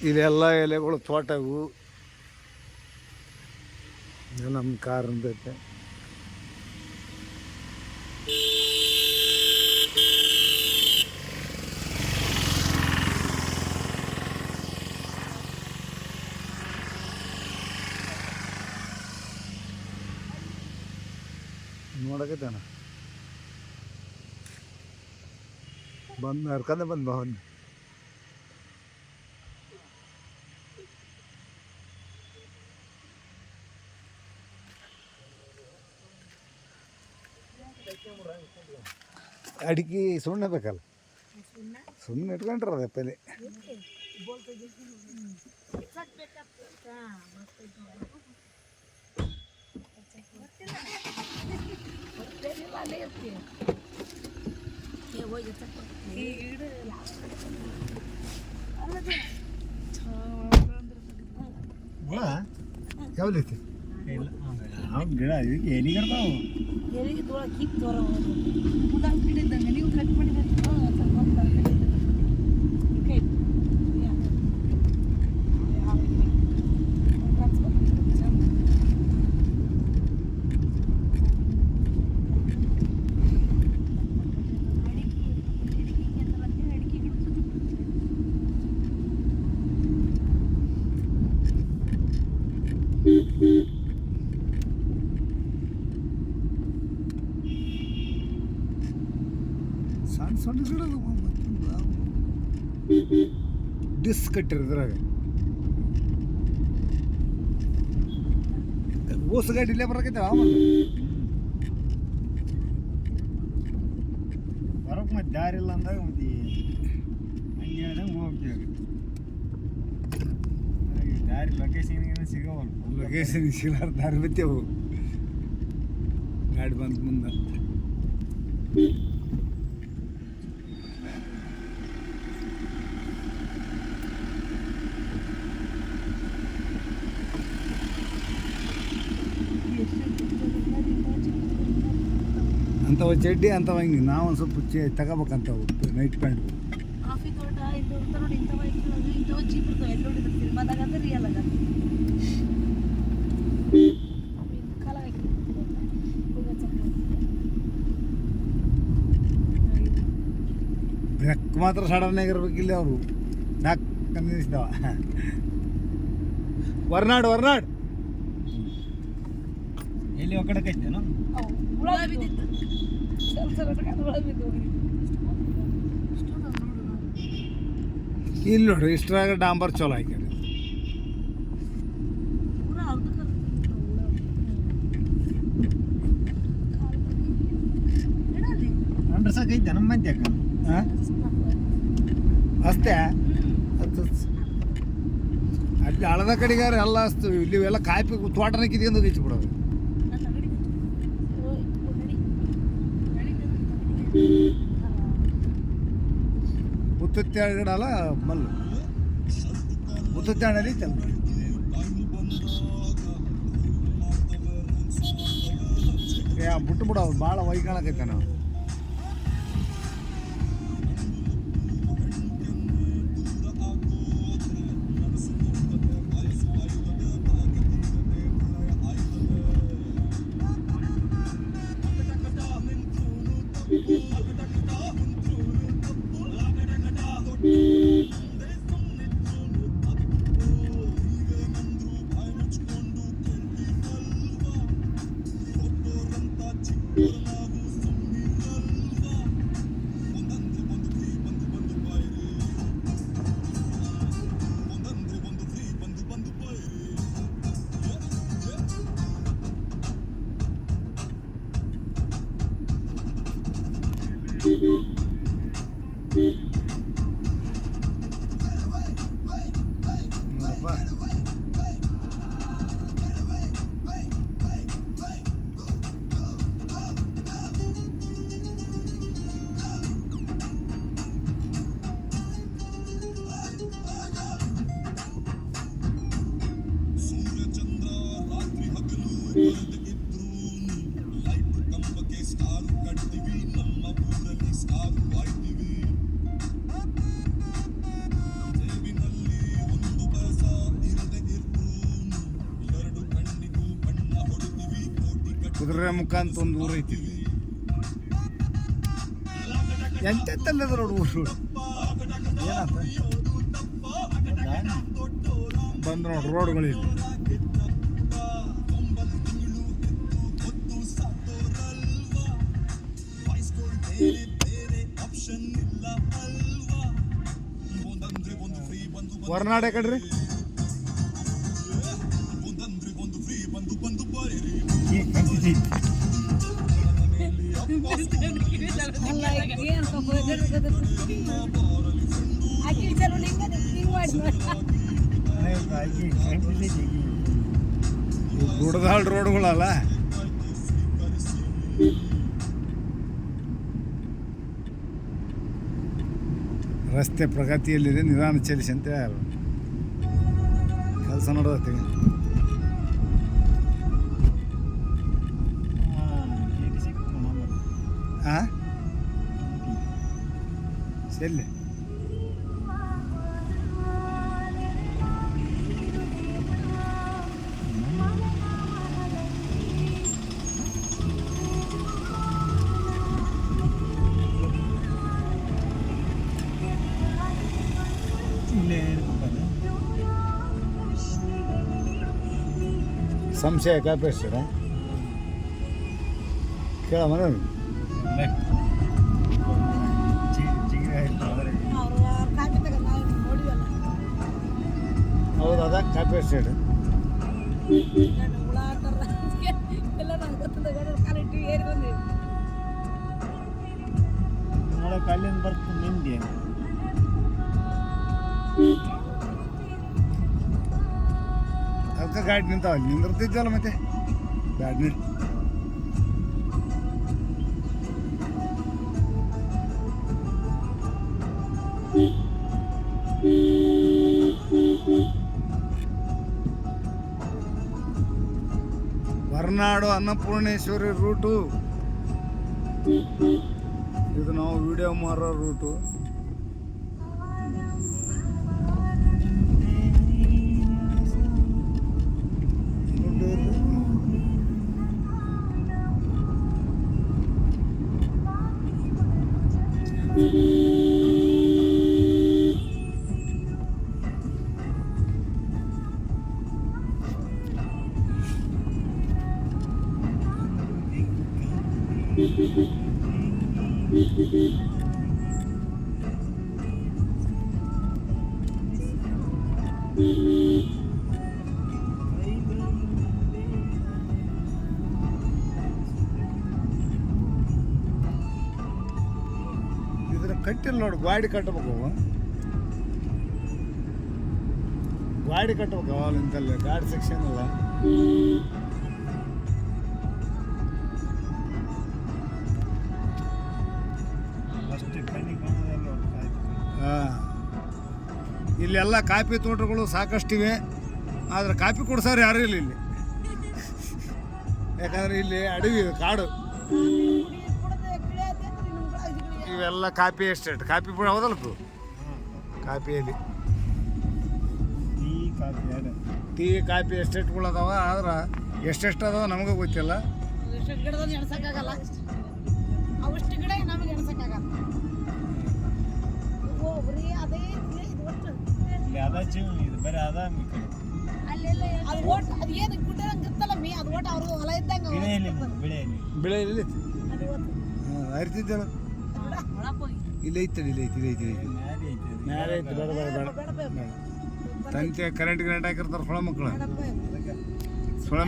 ಇಲ್ಲೆಲ್ಲ ಎಲೆಗಳು ತೋಟವು ನಮ್ಮ ಕಾರಂದೈತೆ. ನೋಡಕೈತಣ್ಣ ಬಂದು ಹರ್ಕೊಂಡೆ ಬಂದು ಭವನ್ ಅಡಿಕೆ ಸುಣ್ಣ ಬೇಕಲ್ಲ, ಸುಮ್ಮನೆ ಇಟ್ಕೊಂಡ್ರ ಪೆಲೆ ಯಾವ್ದೈತಿ ಗಿಡ ಎಲಿಗಿರ್ತಾವ ಎಲ್ಲಿಗೆ ತೋಳ ಕೀಪ್ ತೋರ ಮುಲಾಮ್ ಗಿಡಿದ್ದಂಗೆ ನೀವು ಕಟ್ ಮಾಡಿದ್ರೆ ಸಣ್ಣ ಸಣ್ಣ ಗಿಡ ಡಿಸ್ ಕಟ್ಟಿರೋದ್ರಾಗ ಓಸ್ ಗಾಡಿ ಇಲ್ಲೇ ಬರಕೈತೆ ಬರೋಕೆ ಮತ್ತೆ ದಾರಿ ಇಲ್ಲ ಅಂದಾಗ ಮತ್ತೆ ಹಂಗೆ ಹೇಳ್ದಂಗೆ ಹೋಗ್ತೀವಿ. ದಾರಿ ಲೊಕೇಶನ್ಗೆ ಸಿಗೋವಲ್ಲ, ಲೊಕೇಶನ್ ಸಿಗಲಾರ ದಾರಿ ಬತ್ತೇವು ಗಾಡಿ ಬಂದ ಮುಂದೆ. ಅಂಥವು ಚಡ್ಡಿ ಅಂಥವು ಹಿಂಗೆ ನಾವು ಒಂದು ಸ್ವಲ್ಪ ತಗೋಬೇಕಂತವು ನೈಟ್ ಪ್ಯಾಂಟ್. ಕಾಫಿ ತೋಟ ಇದು ನೋಡಿ ಇಂಥವ ಇಂಥವು ಜೀಪ್ ಇರ್ತಾವೆ ಎಲ್ಲಿ ನೋಡಿದ್ರೆ ಸಿನಿಮಾದಾಗ ಅಂದ್ರೆ ರಿಯಲ್ ಆಗ ಕಾಲ ಬ್ರೆಕ್ ಮಾತ್ರ ಸಡನ್ನಾಗಿರ್ಬೇಕಿಲ್ಲ ಅವರು ನಾಲ್ಕು ನಿಲ್ಲಿಸ್ತಾವ. ವರ್ನಾಡ್ ಎಲ್ಲಿ ಒಕ್ಕಡಕೈತೇನೋ ಹುಳ ಬಿದ್ದಿತ್ತು ಇಲ್ಲಿ ನೋಡ್ರಿ ಇಷ್ಟರಾಗ ಡಾಂಬರ್ ಚಲೋ ಹಾಕ್ಯಾರ. ಅಂಡ್ರಸಾಕೈತೆ ನಮ್ಮ ಮಂದಿ ಅಕ್ಕ ಅಷ್ಟೇ ಅಲ್ಲಿ ಹಳದ ಕಡೆಗಾರ ಎಲ್ಲ ಅಸ್ತು ಇಲ್ಲಿ ಎಲ್ಲ ಕಾಪಿ ತೋಟನ ಕಿತ್ಕೊಂಡು ಬಿಡೋದು. ಮುತ್ತತ್ತಿ ಗಿಡ ಅಲ್ಲ ಮಲ್ಲು ಮುತ್ತತ್ತಿ ಹಣ್ಣಲ್ಲಿ ಚಂದ ಬಿಟ್ಟು ಬಿಡೋದು ಭಾಳ ವೈಕಾಣಕೈತೆ ನಾವು. ಕುದುರೆ ಮುಖ ಅಂತ ಒಂದು ಊರು ಐತಿ ಎಂತೆಂತಲ್ಲದ ನೋಡು ಊರು ಏನಂತ ಬಂದು ನೋಡಿ ರೋಡ್ಗಳಿಲ್ಲ ಹೊರನಾಡೆ ಕಡ್ರಿ ಅಲ್ಲ ಏನು ಅಕ್ಕಿ ಚಲೋ ಹಿಂಗೆ ಮಾಡಿ ಗುಡದಾಳ್ ರೋಡ್ಗಳಲ್ಲ ರಸ್ತೆ ಪ್ರಗತಿಯಲ್ಲಿದೆ ನಿಧಾನ ಚಲಿಸಿ ಅಂತ ಯಾರು ಕೆಲಸ ನೋಡೋದಕ್ಕೆ ಹಾಂ ಸರಿ ಸಂಶಯ ಕಾಪಿಸ್ತೀರ ಕೇಳ ಮನ ಅವ್ರು ಕಾಪಿ ತಗೊಂಡು ನಾವು ನೋಡಿವಲ್ಲ ಹೌದು ಅದ ಕಾಪಿ ಸ್ಟೇಟ್ ನಾನು ಹುಳ ಆಟಾರ ಎಲ್ಲ ನಂಗೆ ಗೊತ್ತದ ಕಾಲ ಇಟ್ಟು ಏರಿ ಬಂದ್ವಿ ನೋಡಕ್ಕೆ ಅಲ್ಲಿಂದ ಬರ್ತದೆ ನಿಂದೆ ಅದಕ್ಕೆ ಗಾಡಿ ನಿಂತಾವಲ್ಲಿ ನಿಂದಿರ್ತಿದ್ದಲ್ಲ ಮತ್ತೆ ಗಾಡಿ ಹೊರನಾಡು ಅನ್ನಪೂರ್ಣೇಶ್ವರಿ ರೂಟು ಇದು ನಾವು ವಿಡಿಯೋ ಮಾರೋ ರೂಟು ಇದನ್ನ ಕಟ್ಟಿಲ್ಲ ನೋಡು ಗಾಡಿ ಕಟ್ಟಬೇಕು ಗಾಡಿ ಕಟ್ಟಬೇಕು ಅವಲ್ಲ ಇಂತಲ್ಲ ಗಾಡಿ ಸೆಕ್ಷನ್ ಅಲ್ಲ ಇಲ್ಲೆಲ್ಲ ಕಾಫಿ ತೋಟಗಳು ಸಾಕಷ್ಟಿವೆ ಆದರೆ ಕಾಫಿ ಕೊಡ್ಸೋರು ಯಾರೂ ಇಲ್ಲ ಇಲ್ಲಿ ಯಾಕಂದ್ರೆ ಇಲ್ಲಿ ಅಡವಿ ಕಾಡು ಇವೆಲ್ಲ ಕಾಫಿ ಎಸ್ಟೇಟ್ ಕಾಫಿ ಪುಣ ಹೌದಲ್ಪ ಕಾಫಿಯಲ್ಲಿ ಟೀ ಕಾಫಿ ಎಸ್ಟೇಟ್ಗಳು ಅದಾವ ಆದ್ರೆ ಎಷ್ಟೆಷ್ಟು ಅದಾವ ನಮಗೆ ಗೊತ್ತಿಲ್ಲ ಎಷ್ಟು ಗಿಡದ ಎಣ್ಸಕ್ಕಾಗಲ್ಲ ಅವಷ್ಟು ಗಿಡ ನಮಗೆ ಎಣ್ಸಕ್ಕಾಗಲ್ಲ ಬರೀ ಅದೇ ಇದು ಒಟ್ಟು ಇದು ಬರೀ ಅದ ಅಲ್ಲೆಲ್ಲ ಅದು ಒಟ್ಟು ಅದು ಏನು ಗುಡ್ಡ ಇರ್ತಲ್ಲ ಮೀ ಅದು ಒಟ್ಟು ಅವ್ರಿಗೆ ಹೊಲ ಇದ್ದಂಗೆ ಬೆಳೆ ಇಲ್ಲಿ ಅದು ಒಟ್ಟು ಅರಿತಿದ್ದಲ್ಲ ಇಲ್ಲ ಐತಡಿ ಇಲ್ಲ ಐತಿ ಮ್ಯಾಲೆ ಐತಿ ಬೇಡ ಬೇಡ ಬೇಡ ತಂತಿ ಕರೆಂಟ್ ಹಾಕಿರ್ತಾರೆ ಸೊಳ ಮಕ್ಕಳು ಸೊಳ